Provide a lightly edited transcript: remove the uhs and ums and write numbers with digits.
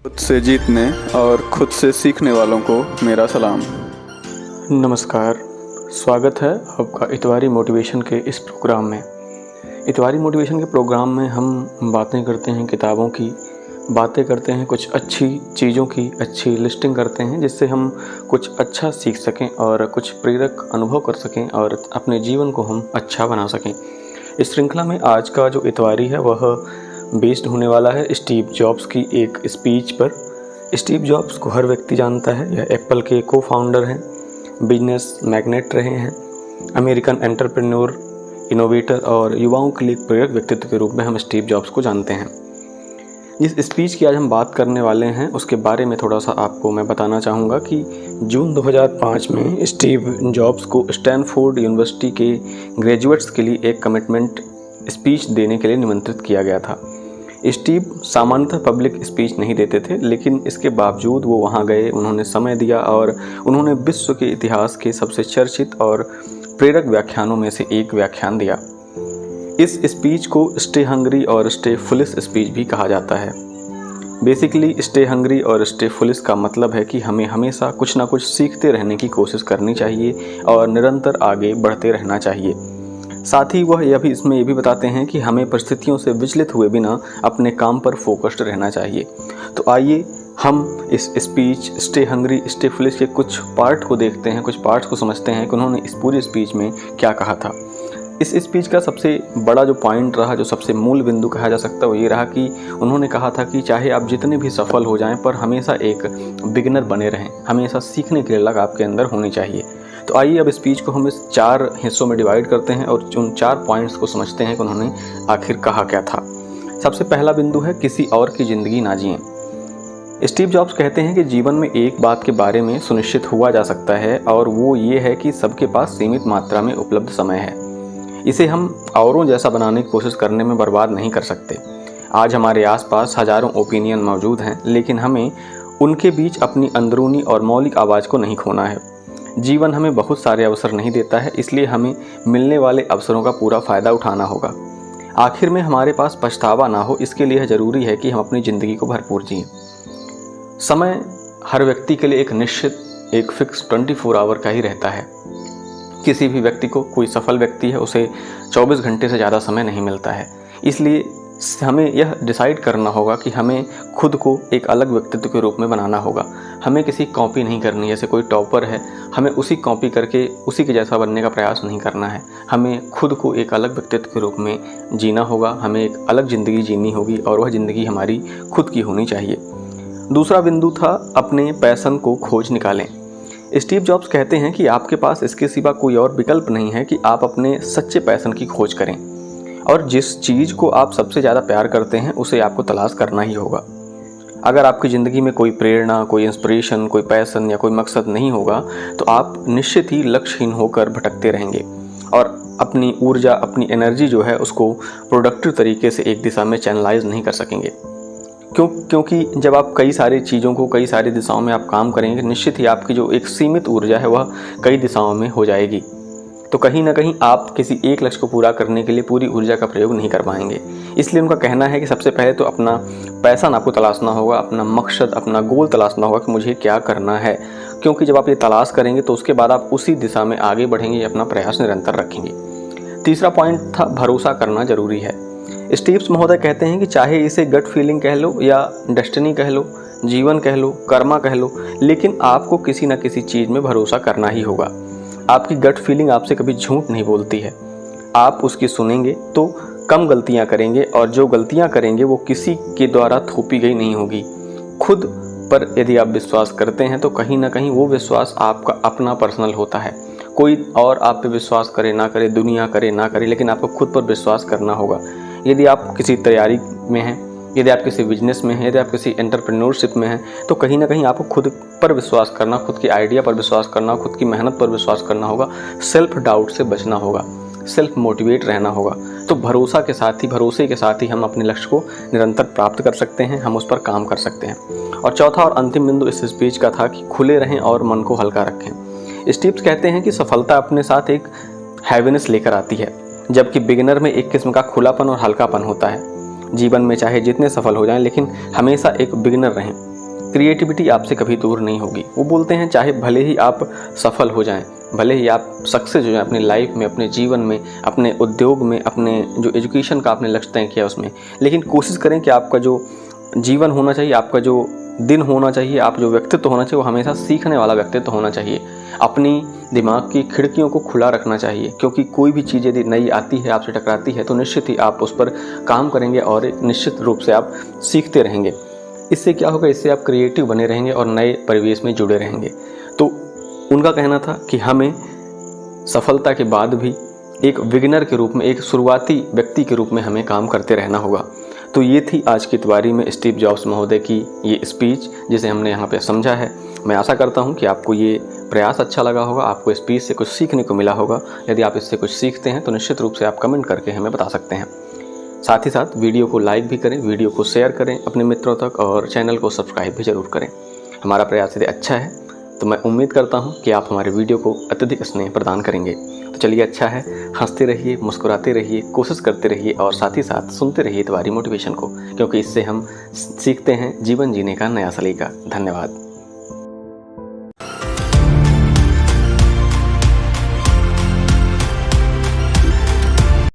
खुद से जीतने और खुद से सीखने वालों को मेरा सलाम। नमस्कार, स्वागत है आपका इतवारी मोटिवेशन के इस प्रोग्राम में। इतवारी मोटिवेशन के प्रोग्राम में हम बातें करते हैं किताबों की, बातें करते हैं कुछ अच्छी चीज़ों की, अच्छी लिस्टिंग करते हैं जिससे हम कुछ अच्छा सीख सकें और कुछ प्रेरक अनुभव कर सकें और अपने जीवन को हम अच्छा बना सकें। इस श्रृंखला में आज का जो इतवारी है वह बेस्ड होने वाला है स्टीव जॉब्स की एक स्पीच पर। स्टीव जॉब्स को हर व्यक्ति जानता है, यह एप्पल के को फाउंडर हैं, बिजनेस मैग्नेट रहे हैं, अमेरिकन एंटरप्रेन्योर, इनोवेटर और युवाओं के लिए प्रेरक व्यक्तित्व के रूप में हम स्टीव जॉब्स को जानते हैं। जिस स्पीच की आज हम बात करने वाले हैं उसके बारे में थोड़ा सा आपको मैं बताना चाहूँगा कि जून 2005 में स्टीव जॉब्स को स्टैनफोर्ड यूनिवर्सिटी के ग्रेजुएट्स के लिए एक कमिटमेंट स्पीच देने के लिए निमंत्रित किया गया था। स्टीव सामान्यतः पब्लिक स्पीच नहीं देते थे, लेकिन इसके बावजूद वो वहाँ गए, उन्होंने समय दिया और उन्होंने विश्व के इतिहास के सबसे चर्चित और प्रेरक व्याख्यानों में से एक व्याख्यान दिया। इस स्पीच को स्टे हंग्री और स्टे फुलिश स्पीच भी कहा जाता है। बेसिकली स्टे हंग्री और स्टे फुलिश का मतलब है कि हमें हमेशा कुछ ना कुछ सीखते रहने की कोशिश करनी चाहिए और निरंतर आगे बढ़ते रहना चाहिए। साथ ही वह इसमें ये भी बताते हैं कि हमें परिस्थितियों से विचलित हुए बिना अपने काम पर फोकस्ड रहना चाहिए। तो आइए हम इस speech stay hungry stay foolish के कुछ पार्ट को देखते हैं, कुछ पार्ट्स को समझते हैं कि उन्होंने इस पूरी स्पीच में क्या कहा था। इस स्पीच का सबसे बड़ा जो पॉइंट रहा, जो सबसे मूल बिंदु कहा जा सकता है, वो ये रहा कि उन्होंने कहा था कि चाहे आप जितने भी सफल हो जाएं पर हमेशा एक बिगिनर बने रहें, हमेशा सीखने की लग आपके अंदर होनी चाहिए। तो आइए अब स्पीच को हम इस 4 हिस्सों में डिवाइड करते हैं और उन 4 पॉइंट्स को समझते हैं कि उन्होंने आखिर कहा क्या था। सबसे पहला बिंदु है किसी और की ज़िंदगी ना जिएं। स्टीव जॉब्स कहते हैं कि जीवन में एक बात के बारे में सुनिश्चित हुआ जा सकता है और वो ये है कि सबके पास सीमित मात्रा में उपलब्ध समय है। इसे हम औरों जैसा बनाने की कोशिश करने में बर्बाद नहीं कर सकते। आज हमारे आसपास हज़ारों ओपिनियन मौजूद हैं, लेकिन हमें उनके बीच अपनी अंदरूनी और मौलिक आवाज़ को नहीं खोना है। जीवन हमें बहुत सारे अवसर नहीं देता है, इसलिए हमें मिलने वाले अवसरों का पूरा फ़ायदा उठाना होगा। आखिर में हमारे पास पछतावा ना हो, इसके लिए ज़रूरी है कि हम अपनी ज़िंदगी को भरपूर जिएं। समय हर व्यक्ति के लिए एक निश्चित, एक फिक्स 24 आवर का ही रहता है। किसी भी व्यक्ति को, कोई सफल व्यक्ति है, उसे 24 घंटे से ज़्यादा समय नहीं मिलता है। इसलिए हमें यह डिसाइड करना होगा कि हमें खुद को एक अलग व्यक्तित्व के रूप में बनाना होगा। हमें किसी कॉपी नहीं करनी, जैसे कोई टॉपर है हमें उसी कॉपी करके उसी के जैसा बनने का प्रयास नहीं करना है। हमें खुद को एक अलग व्यक्तित्व के रूप में जीना होगा, हमें एक अलग ज़िंदगी जीनी होगी और वह ज़िंदगी हमारी खुद की होनी चाहिए। दूसरा बिंदु था अपने पैशन को खोज निकालें। स्टीव जॉब्स कहते हैं कि आपके पास इसके सिवा कोई और विकल्प नहीं है कि आप अपने सच्चे पैशन की खोज करें और जिस चीज़ को आप सबसे ज़्यादा प्यार करते हैं उसे आपको तलाश करना ही होगा। अगर आपकी ज़िंदगी में कोई प्रेरणा, कोई इंस्पिरेशन, कोई पैशन या कोई मकसद नहीं होगा तो आप निश्चित ही लक्ष्यहीन होकर भटकते रहेंगे और अपनी ऊर्जा, अपनी एनर्जी जो है उसको प्रोडक्टिव तरीके से एक दिशा में चैनलाइज नहीं कर सकेंगे। क्योंकि जब आप कई सारी चीज़ों को, कई सारी दिशाओं में आप काम करेंगे, निश्चित ही आपकी जो एक सीमित ऊर्जा है वह कई दिशाओं में हो जाएगी। तो कहीं ना कहीं आप किसी एक लक्ष्य को पूरा करने के लिए पूरी ऊर्जा का प्रयोग नहीं कर पाएंगे। इसलिए उनका कहना है कि सबसे पहले तो अपना पैशन आपको तलाशना होगा, अपना मकसद, अपना गोल तलाशना होगा कि मुझे क्या करना है। क्योंकि जब आप ये तलाश करेंगे तो उसके बाद आप उसी दिशा में आगे बढ़ेंगे, अपना प्रयास निरंतर रखेंगे। तीसरा पॉइंट था भरोसा करना जरूरी है। स्टीव्स महोदय कहते हैं कि चाहे इसे गट फीलिंग कह लो या डेस्टिनी कह लो, जीवन कह लो, कर्मा कह लो, लेकिन आपको किसी न किसी चीज़ में भरोसा करना ही होगा। आपकी गट फीलिंग आपसे कभी झूठ नहीं बोलती है। आप उसकी सुनेंगे तो कम गलतियां करेंगे और जो गलतियां करेंगे वो किसी के द्वारा थोपी गई नहीं होगी। खुद पर यदि आप विश्वास करते हैं तो कहीं ना कहीं वो विश्वास आपका अपना पर्सनल होता है। कोई और आप पे विश्वास करे ना करे, दुनिया करे ना करे, लेकिन आपको खुद पर विश्वास करना होगा। यदि आप किसी तैयारी में हैं, यदि आप किसी बिजनेस में हैं, यदि आप किसी एंटरप्रेन्योरशिप में हैं, तो कहीं ना कहीं आपको खुद पर विश्वास करना, खुद की आइडिया पर विश्वास करना, खुद की मेहनत पर विश्वास करना होगा। सेल्फ डाउट से बचना होगा, सेल्फ मोटिवेट रहना होगा। तो भरोसे के साथ ही हम अपने लक्ष्य को निरंतर प्राप्त कर सकते हैं, हम उस पर काम कर सकते हैं। और चौथा और अंतिम बिंदु इस स्पीच का था कि खुले रहें और मन को हल्का रखें। स्टीव्स कहते हैं कि सफलता अपने साथ एक हैवीनेस लेकर आती है, जबकि बिगिनर में एक किस्म का खुलापन और हल्कापन होता है। जीवन में चाहे जितने सफल हो जाएं, लेकिन हमेशा एक बिगिनर रहें। क्रिएटिविटी आपसे कभी दूर नहीं होगी। वो बोलते हैं चाहे भले ही आप सफल हो जाएं, भले ही आप सक्सेस हो जाएं अपनी लाइफ में, अपने जीवन में, अपने उद्योग में, अपने जो एजुकेशन का आपने लक्ष्य तय किया उसमें, लेकिन कोशिश करें कि आपका जो जीवन होना चाहिए, आपका जो दिन होना चाहिए, आप जो व्यक्तित्व होना चाहिए, वो हमेशा सीखने वाला व्यक्तित्व होना चाहिए। अपनी दिमाग की खिड़कियों को खुला रखना चाहिए, क्योंकि कोई भी चीज़ यदि नई आती है, आपसे टकराती है, तो निश्चित ही आप उस पर काम करेंगे और निश्चित रूप से आप सीखते रहेंगे। इससे क्या होगा, इससे आप क्रिएटिव बने रहेंगे और नए परिवेश में जुड़े रहेंगे। तो उनका कहना था कि हमें सफलता के बाद भी एक बिगिनर के रूप में, एक शुरुआती व्यक्ति के रूप में हमें काम करते रहना होगा। तो ये थी आज की इतवारी में स्टीव जॉब्स महोदय की ये स्पीच, जिसे हमने यहाँ पे समझा है। मैं आशा करता हूँ कि आपको ये प्रयास अच्छा लगा होगा, आपको स्पीच से कुछ सीखने को मिला होगा। यदि आप इससे कुछ सीखते हैं तो निश्चित रूप से आप कमेंट करके हमें बता सकते हैं। साथ ही साथ वीडियो को लाइक भी करें, वीडियो को शेयर करें अपने मित्रों तक और चैनल को सब्सक्राइब भी ज़रूर करें। हमारा प्रयास यदि अच्छा है तो मैं उम्मीद करता हूँ कि आप हमारे वीडियो को अत्यधिक स्नेह प्रदान करेंगे। तो चलिए, अच्छा है, हंसते रहिए, मुस्कुराते रहिए, कोशिश करते रहिए और साथ ही साथ सुनते रहिए इतवारी मोटिवेशन को, क्योंकि इससे हम सीखते हैं जीवन जीने का नया सलीका। धन्यवाद।